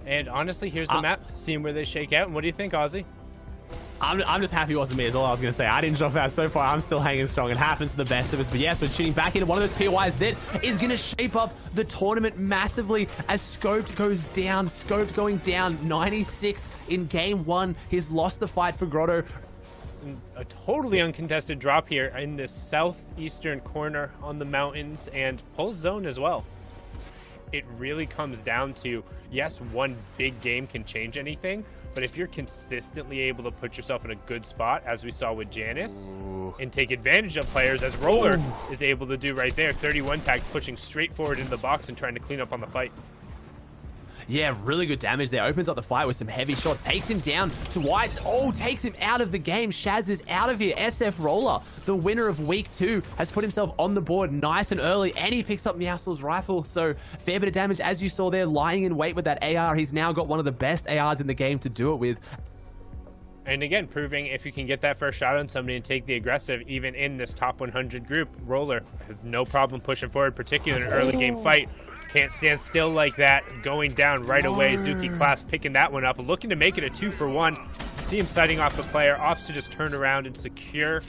And honestly, here's the map, seeing where they shake out. And what do you think, Aussie? I'm just happy it wasn't me is all I was going to say. I didn't drop out so far. I'm still hanging strong. It happens to the best of us. But yes, we're shooting back into one of those POIs that is going to shape up the tournament massively as Scoped goes down. Scoped going down 96th in game 1. He's lost the fight for Grotto. A totally uncontested drop here in the southeastern corner on the mountains and pulse zone as well. It really comes down to, yes, one big game can change anything, but if you're consistently able to put yourself in a good spot, as we saw with Janice, and take advantage of players, as Roller is able to do right there, 31 tags pushing straight forward into the box and trying to clean up on the fight. Yeah, really good damage there. Opens up the fight with some heavy shots. Takes him down to Whites. Oh, takes him out of the game. Shaz is out of here. SF Roller, the winner of week 2, has put himself on the board nice and early, and he picks up Meowscles' rifle. So, fair bit of damage, as you saw there, lying in wait with that AR. He's now got one of the best ARs in the game to do it with. And again, proving if you can get that first shot on somebody and take the aggressive, even in this top 100 group, Roller has no problem pushing forward, particularly in an early game fight. Can't stand still like that, going down right away. Zuki Class picking that one up, looking to make it a 2-for-1. See him sighting off the player, opts to just turn around and secure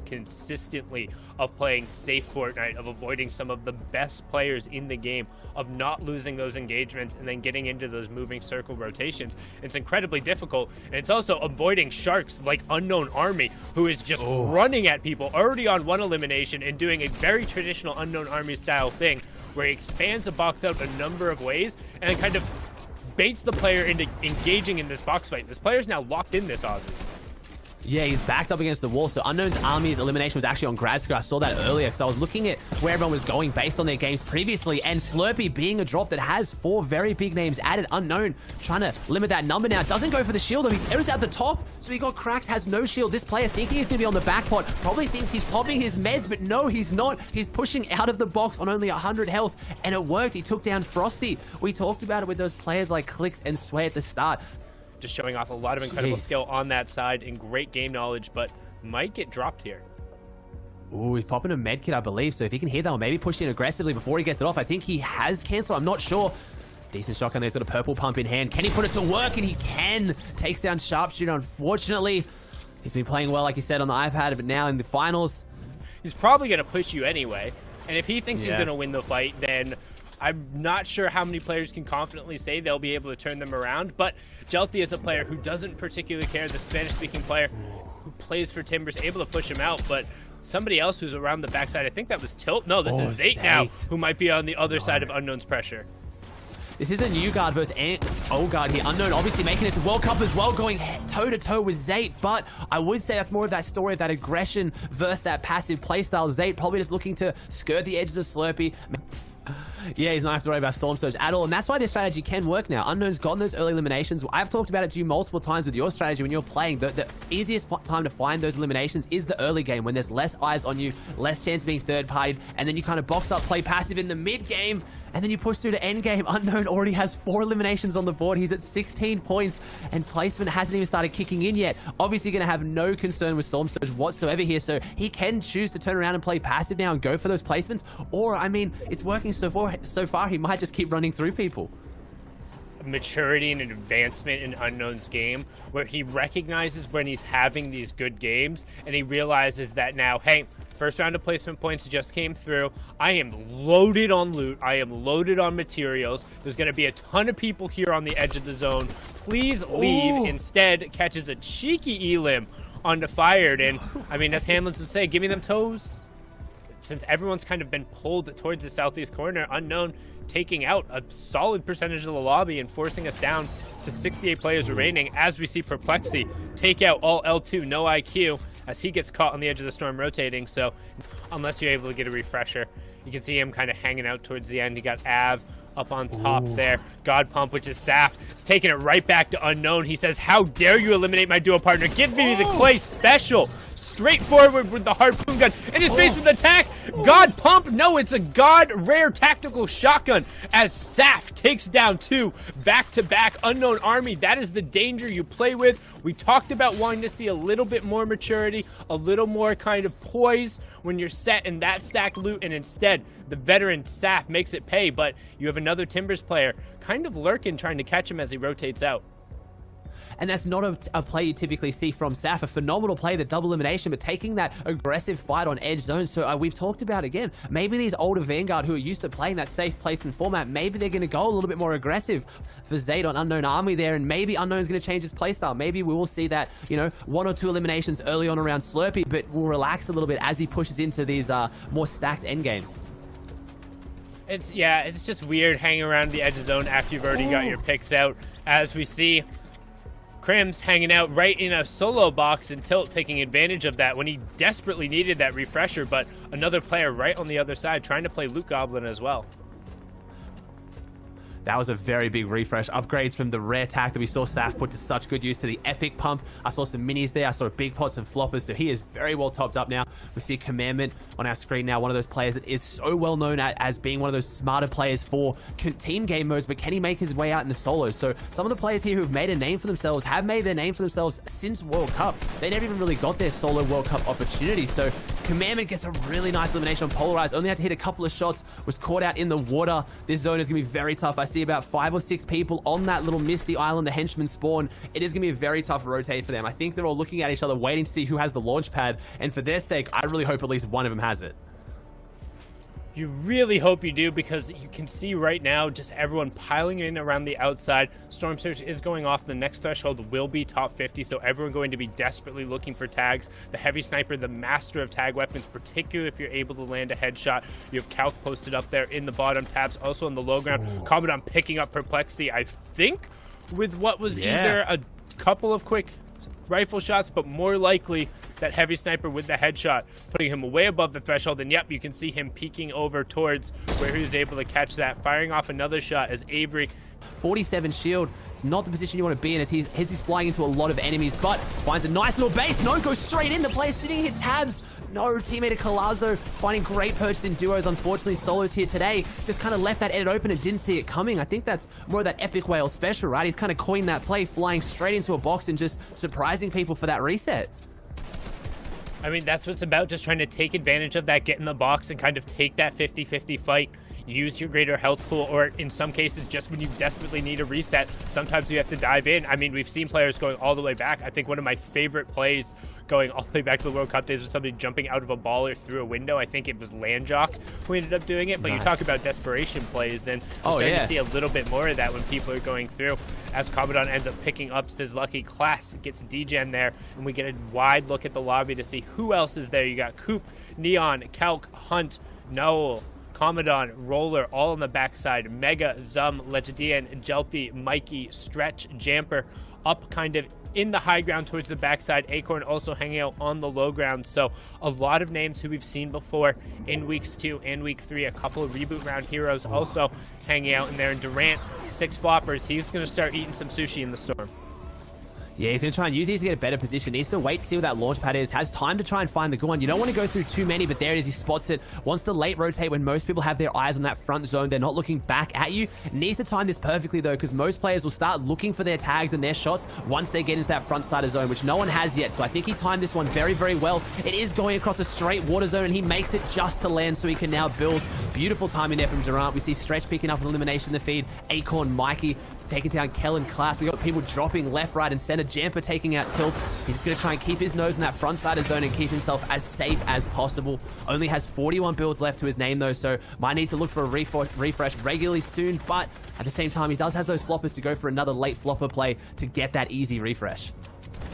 consistently of playing safe Fortnite, of avoiding some of the best players in the game, of not losing those engagements and then getting into those moving circle rotations. It's incredibly difficult, and it's also avoiding sharks like Unknown Army, who is just running at people, already on one elimination and doing a very traditional Unknown Army style thing where he expands the box out a number of ways and kind of baits the player into engaging in this box fight. This player's now locked in this, Aussie. Yeah, he's backed up against the wall. So Unknown's Army's elimination was actually on Gradsker. I saw that earlier because I was looking at where everyone was going based on their games previously. And Slurpee being a drop that has 4 very big names added. Unknown trying to limit that number now. Doesn't go for the shield though. He errors out the top. So he got cracked, has no shield. This player thinking he's going to be on the back pot. Probably thinks he's popping his meds, but no, he's not. He's pushing out of the box on only 100 health. And it worked. He took down Frosty. We talked about it with those players like Clicks and Sway at the start. Just showing off a lot of incredible skill on that side and great game knowledge, but might get dropped here. Ooh, he's popping a med kit, I believe. So if he can hit that one, maybe push in aggressively before he gets it off. I think he has cancel. I'm not sure. Decent shotgun there. He's got a purple pump in hand. Can he put it to work? And he can. Takes down Sharpshooter. Unfortunately, he's been playing well, like you said, on the iPad, but now in the finals, he's probably going to push you anyway. And if he thinks he's going to win the fight, then I'm not sure how many players can confidently say they'll be able to turn them around, but Jelty is a player who doesn't particularly care, the Spanish-speaking player who plays for Timbers, able to push him out, but somebody else who's around the backside, I think that was Tilt. No, this is Zate now, who might be on the other side of Unknown's pressure. This is a new guard versus old guard here. Unknown obviously making it to World Cup as well, going toe-to-toe with Zate, but I would say that's more of that story of that aggression versus that passive playstyle. Zate probably just looking to skirt the edges of Slurpee. Yeah, he's not have to worry about Storm Surge at all, and that's why this strategy can work now. Unknown's gotten those early eliminations. I've talked about it to you multiple times with your strategy when you're playing. The easiest time to find those eliminations is the early game, when there's less eyes on you, less chance of being third-partied, and then you kind of box up, play passive in the mid-game, and then you push through to end game. Unknown already has 4 eliminations on the board. He's at 16 points, and placement hasn't even started kicking in yet. Obviously going to have no concern with Storm Surge whatsoever here, so he can choose to turn around and play passive now and go for those placements, or, I mean, it's working so far, he might just keep running through people. Maturity and advancement in Unknown's game, where he recognizes when he's having these good games, and he realizes that now, hey, first round of placement points just came through. I am loaded on loot. I am loaded on materials. There's going to be a ton of people here on the edge of the zone. Please leave. Ooh. Instead, catches a cheeky elim onto Fired, and I mean, as Hamlins would say, give me them toes. Since everyone's kind of been pulled towards the southeast corner, Unknown taking out a solid percentage of the lobby and forcing us down to 68 players remaining as we see Perplexity take out all L2, no IQ, as he gets caught on the edge of the storm rotating. So unless you're able to get a refresher, you can see him kind of hanging out towards the end. He got Av up on top there. God Pump, which is Saf, is taking it right back to Unknown. He says, how dare you eliminate my duo partner? Give me the Clay special. Straight forward with the harpoon gun. In his face with the attack. God Pump. No, it's a God Rare Tactical Shotgun as Saf takes down 2 back-to-back. Unknown Army, that is the danger you play with. We talked about wanting to see a little bit more maturity, a little more kind of poise when you're set in that stacked loot, and instead the veteran Saf makes it pay. But you have another Timbers player kind of lurking, trying to catch him as he rotates out. And that's not a play you typically see from Saf. A phenomenal play, the double elimination, but taking that aggressive fight on edge zone. So we've talked about, again, maybe these older Vanguard who are used to playing that safe placement format, maybe they're going to go a little bit more aggressive for Zayd on Unknown Army there, and maybe Unknown's going to change his playstyle. Maybe we will see that, you know, 1 or 2 eliminations early on around Slurpee, but we'll relax a little bit as he pushes into these more stacked endgames. It's just weird hanging around the edge of zone after you've already got your picks out, as we see Crims hanging out right in a solo box and Tilt taking advantage of that when he desperately needed that refresher, but another player right on the other side trying to play Loot Goblin as well. That was a very big refresh. Upgrades from the rare tack that we saw Saf put to such good use to the epic pump. I saw some minis there. I saw big pots and floppers. So he is very well topped up now. We see Commandment on our screen now. One of those players that is so well known as being one of those smarter players for team game modes. But can he make his way out in the solos? So some of the players here who've made a name for themselves have made their name for themselves since World Cup. They never even really got their solo World Cup opportunity. So Commandment gets a really nice elimination on Polarized. Only had to hit a couple of shots. Was caught out in the water. This zone is going to be very tough. I see about 5 or 6 people on that little Misty Island, the henchmen spawn. It is going to be a very tough rotate for them. I think they're all looking at each other, waiting to see who has the launch pad. And for their sake, I really hope at least one of them has it. You really hope you do, because you can see right now just everyone piling in around the outside. Storm Surge is going off. The next threshold will be top 50, so everyone going to be desperately looking for tags. The Heavy Sniper, the master of tag weapons, particularly if you're able to land a headshot. You have Calc posted up there in the bottom tabs, also on the low ground. Commandant picking up Perplexity, I think, with what was either a couple of quick rifle shots, but more likely that Heavy Sniper with the headshot, putting him way above the threshold. And yep, you can see him peeking over towards where he was able to catch that, firing off another shot as Avery. 47 shield. It's not the position you want to be in, as he's flying into a lot of enemies, but finds a nice little base. No, goes straight in. The player sitting, hit tabs. No, teammate of Colazo finding great purchase in duos. Unfortunately, solos here today just kind of left that edit open and didn't see it coming. I think that's more of that Epic Whale special, right? He's kind of coined that play, flying straight into a box and just surprising people for that reset. I mean, that's what it's about, just trying to take advantage of that, get in the box and kind of take that 50-50 fight. Use your greater health pool, or in some cases, just when you desperately need a reset, sometimes you have to dive in. I mean, we've seen players going all the way back. I think one of my favorite plays going all the way back to the World Cup days was somebody jumping out of a ball or through a window. I think it was Landjock who ended up doing it, but nice. You talk about desperation plays, and we're starting to see a little bit more of that when people are going through. As Commandant ends up picking up Sizz Lucky, Class gets DGen there, and we get a wide look at the lobby to see who else is there. You got Coop, Neon, Calc, Hunt, Noel, Commandant, Roller, all on the backside. Mega, Zum, Legendian, Jelty, Mikey, Stretch, Jamper, up kind of in the high ground towards the backside. Acorn also hanging out on the low ground. So a lot of names who we've seen before in weeks 2 and week 3. A couple of reboot round heroes also hanging out in there. And Durant, 6 floppers. He's going to start eating some sushi in the storm. Yeah, he's going to try and use these to get a better position. Needs to wait to see what that launch pad is. Has time to try and find the good one. You don't want to go through too many, but there it is. He spots it. Wants to late rotate when most people have their eyes on that front zone. They're not looking back at you. Needs to time this perfectly, though, because most players will start looking for their tags and their shots once they get into that front side of zone, which no one has yet. So I think he timed this one very, very well. It is going across a straight water zone, and he makes it just to land so he can now build. Beautiful timing there from Durant. We see Stretch picking up an elimination in the feed. Acorn, Mikey taking down Kellen, Class. We got people dropping left, right, and center. Jamper taking out Tilt. He's just going to try and keep his nose in that front side of zone and keep himself as safe as possible. Only has 41 builds left to his name, though, so might need to look for a refresh regularly soon, but at the same time, he does have those floppers to go for another late flopper play to get that easy refresh.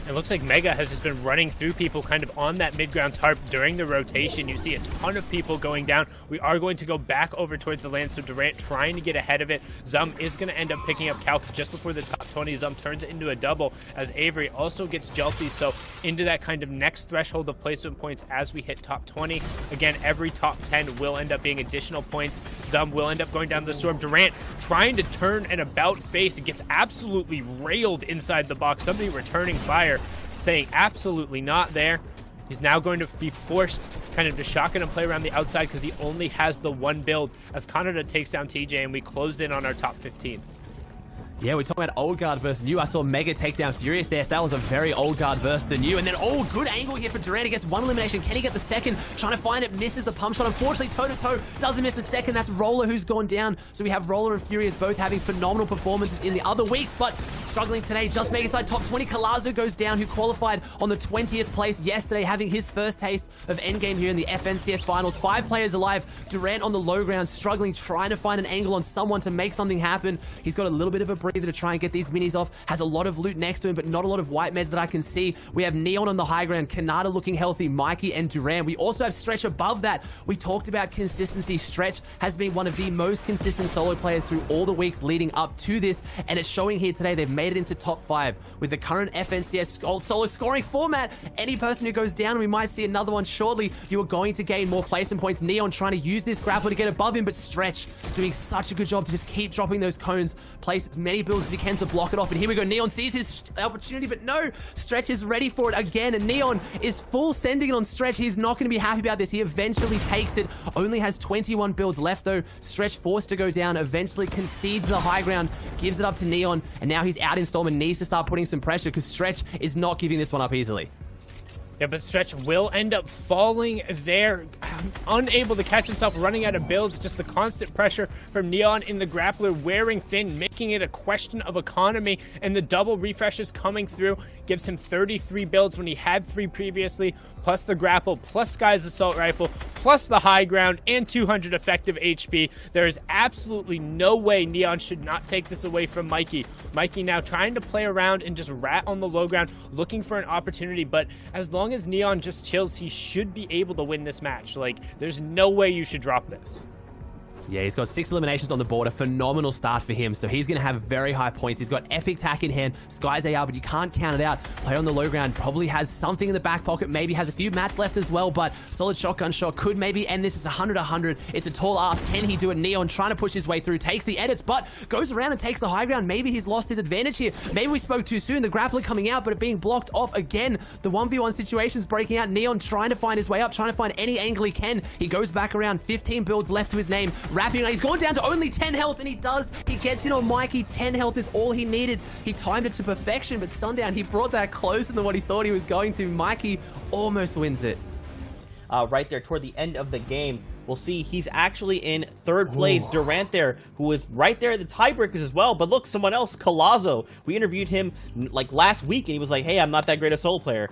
It looks like Mega has just been running through people kind of on that mid-ground tarp during the rotation. You see a ton of people going down. We are going to go back over towards the land, so Durant trying to get ahead of it. Zum is going to end up picking up Calc just before the top 20. Zum turns it into a double as Avery also gets Jelty, so into that kind of next threshold of placement points as we hit top 20. Again, every top 10 will end up being additional points. Zum will end up going down the storm. Durant trying to turn an about face. It gets absolutely railed inside the box. Somebody returning fire, saying absolutely not there. He's now going to be forced kind of to shotgun and play around the outside because he only has the one build as Canada takes down TJ, and we closed in on our top 15. Yeah, we're talking about old guard versus new. I saw Mega take down Furious there, so that was a very old guard versus the new. And then, oh, good angle here for Durant. He gets one elimination. Can he get the second? Trying to find it, misses the pump shot. Unfortunately, toe-to-toe doesn't miss the second. That's Roller who's gone down. So we have Roller and Furious both having phenomenal performances in the other weeks, but struggling today. Just make it inside top 20. Kalazo goes down, who qualified on the 20th place yesterday, having his first taste of endgame here in the FNCS finals. 5 players alive. Durant on the low ground, struggling, trying to find an angle on someone to make something happen. He's got a little bit of a breather to try and get these minis off. Has a lot of loot next to him, but not a lot of white meds that I can see. We have Neon on the high ground, Kanata looking healthy, Mikey and Durant. We also have Stretch above that. We talked about consistency. Stretch has been one of the most consistent solo players through all the weeks leading up to this, and it's showing here today. They've made it into top 5 with the current FNCS solo scoring format. Any person who goes down, and we might see another one shortly, you are going to gain more placement points. Neon trying to use this grapple to get above him, but Stretch doing such a good job to just keep dropping those cones, place as many builds as he can to block it off. And here we go. Neon sees his opportunity, but no, Stretch is ready for it again, and Neon is full sending it on Stretch. He's not going to be happy about this. He eventually takes it. Only has 21 builds left though. Stretch forced to go down, eventually concedes the high ground, gives it up to Neon, and now he's out installment, needs to start putting some pressure because Stretch is not giving this one up easily. Yeah, but Stretch will end up falling there, unable to catch himself, running out of builds. Just the constant pressure from Neon in the grappler, wearing thin, making it a question of economy, and the double refreshes coming through gives him 33 builds when he had 3 previously, plus the grapple, plus Sky's assault rifle, plus the high ground, and 200 effective HP. There is absolutely no way Neon should not take this away from Mikey. Mikey now trying to play around and just rat on the low ground, looking for an opportunity, but as long as Neon just chills, he should be able to win this match. Like, there's no way you should drop this. Yeah, he's got 6 eliminations on the board. A phenomenal start for him. So he's going to have very high points. He's got epic tack in hand. Sky's AR, but you can't count it out. Player on the low ground probably has something in the back pocket. Maybe has a few mats left as well, but solid shotgun shot could maybe end this. It's 100-100. It's a tall ask. Can he do it? Neon trying to push his way through. Takes the edits, but goes around and takes the high ground. Maybe he's lost his advantage here. Maybe we spoke too soon. The grappler coming out, but it being blocked off again. The 1v1 situation's breaking out. Neon trying to find his way up, trying to find any angle he can. He goes back around. 15 builds left to his name. Wrapping. He's gone down to only 10 health, and he does. He gets in on Mikey. 10 health is all he needed. He timed it to perfection, but Sundown, he brought that closer than what he thought he was going to. Mikey almost wins it. Right there toward the end of the game, we'll see he's actually in 3rd place. Ooh. Durant there, who was right there at the tiebreakers as well. But look, someone else, Kalazo. We interviewed him like last week, and he was like, hey, I'm not that great a solo player.